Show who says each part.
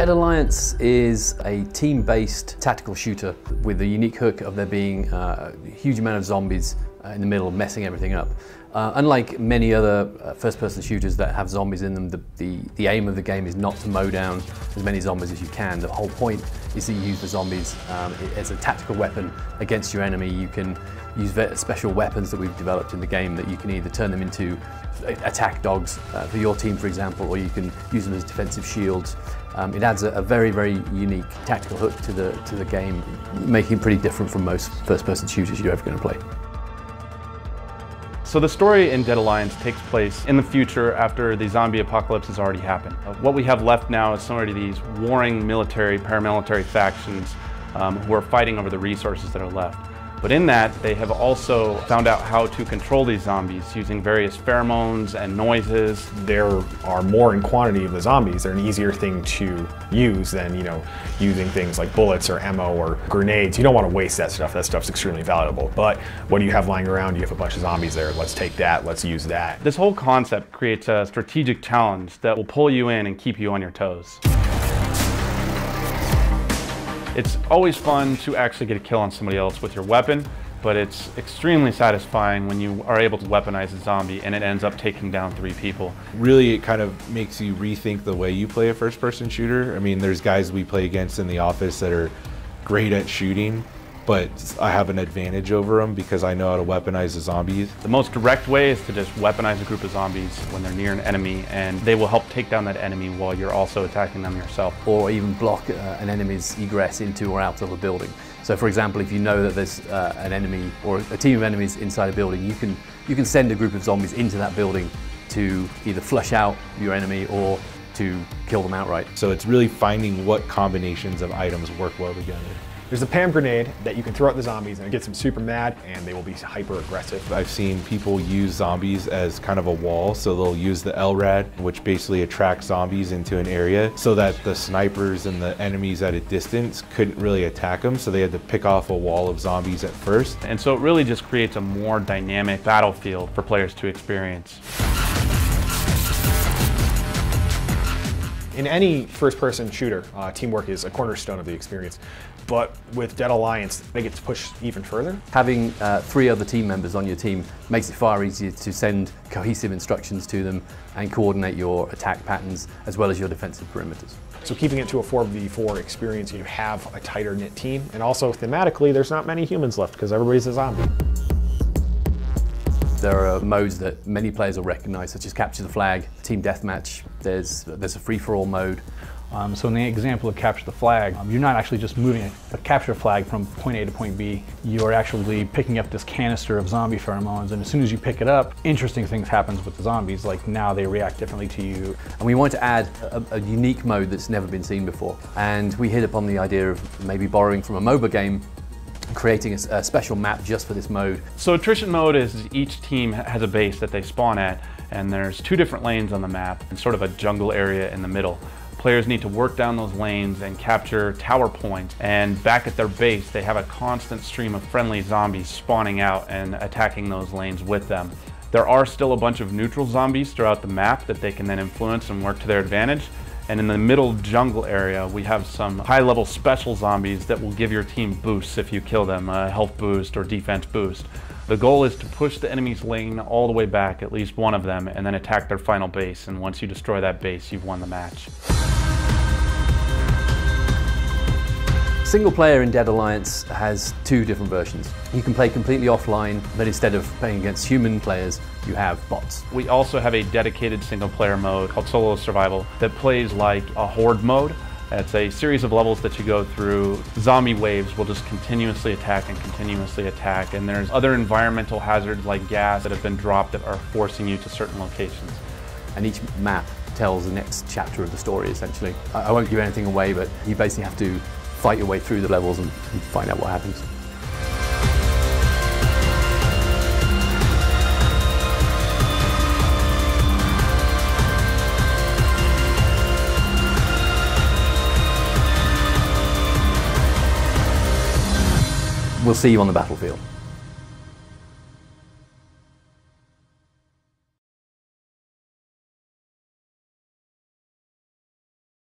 Speaker 1: Dead Alliance is a team-based tactical shooter with the unique hook of there being a huge amount of zombies in the middle messing everything up. Unlike many other first-person shooters that have zombies in them, the aim of the game is not to mow down as many zombies as you can. The whole point is that you use the zombies as a tactical weapon against your enemy. You can use special weapons that we've developed in the game that you can either turn them into attack dogs for your team, for example, or you can use them as defensive shields. It adds a very, very unique tactical hook to the game, making it pretty different from most first-person shooters you're ever going to play.
Speaker 2: So the story in Dead Alliance takes place in the future after the zombie apocalypse has already happened. What we have left now is some of these warring military, paramilitary factions who are fighting over the resources that are left. But in that, they have also found out how to control these zombies using various pheromones and noises.
Speaker 3: There are more in quantity of the zombies. They're an easier thing to use than, using things like bullets or ammo or grenades. You don't want to waste that stuff. That stuff's extremely valuable. But what do you have lying around? You have a bunch of zombies there. Let's take that. Let's use that.
Speaker 2: This whole concept creates a strategic challenge that will pull you in and keep you on your toes. It's always fun to actually get a kill on somebody else with your weapon, but it's extremely satisfying when you are able to weaponize a zombie and it ends up taking down 3 people.
Speaker 4: Really, it kind of makes you rethink the way you play a first-person shooter. I mean, there's guys we play against in the office that are great at shooting, but I have an advantage over them because I know how to weaponize the zombies.
Speaker 2: The most direct way is to just weaponize a group of zombies when they're near an enemy, and they will help take down that enemy while you're also attacking them yourself.
Speaker 1: Or even block an enemy's egress into or out of a building. So for example, if you know that there's an enemy or a team of enemies inside a building, you can send a group of zombies into that building to either flush out your enemy or to kill them outright.
Speaker 4: So it's really finding what combinations of items work well together.
Speaker 3: There's a PAM grenade that you can throw at the zombies and it gets them super mad and they will be hyper aggressive.
Speaker 4: I've seen people use zombies as kind of a wall, so they'll use the LRAD, which basically attracts zombies into an area so that the snipers and the enemies at a distance couldn't really attack them, so they had to pick off a wall of zombies at first.
Speaker 2: And so it really just creates a more dynamic battlefield for players to experience.
Speaker 3: In any first-person shooter, teamwork is a cornerstone of the experience. But with Dead Alliance, they get to push even further.
Speaker 1: Having 3 other team members on your team makes it far easier to send cohesive instructions to them and coordinate your attack patterns as well as your defensive perimeters.
Speaker 3: So keeping it to a 4v4 experience, you have a tighter-knit team. And also thematically, there's not many humans left because everybody's a zombie.
Speaker 1: There are modes that many players will recognize, such as Capture the Flag, Team Deathmatch. There's a free-for-all mode.
Speaker 5: So in the example of Capture the Flag, you're not actually just moving a capture flag from point A to point B. You are actually picking up this canister of zombie pheromones, and as soon as you pick it up, interesting things happen with the zombies, like now they react differently to you.
Speaker 1: And we want to add a unique mode that's never been seen before. And we hit upon the idea of maybe borrowing from a MOBA game, creating a special map just for this mode.
Speaker 2: So attrition mode is each team has a base that they spawn at, and there's 2 different lanes on the map and sort of a jungle area in the middle. Players need to work down those lanes and capture tower points, and back at their base they have a constant stream of friendly zombies spawning out and attacking those lanes with them. There are still a bunch of neutral zombies throughout the map that they can then influence and work to their advantage. And in the middle jungle area, we have some high-level special zombies that will give your team boosts if you kill them, a health boost or defense boost. The goal is to push the enemy's lane all the way back, at least one of them, and then attack their final base. And once you destroy that base, you've won the match.
Speaker 1: Single player in Dead Alliance has 2 different versions. You can play completely offline, but instead of playing against human players, you have bots.
Speaker 2: We also have a dedicated single player mode called Solo Survival that plays like a horde mode. It's a series of levels that you go through. Zombie waves will just continuously attack and continuously attack, and there's other environmental hazards like gas that have been dropped that are forcing you to certain locations.
Speaker 1: And each map tells the next chapter of the story, essentially. I won't give anything away, but you basically have to fight your way through the levels and find out what happens. We'll see you on the battlefield.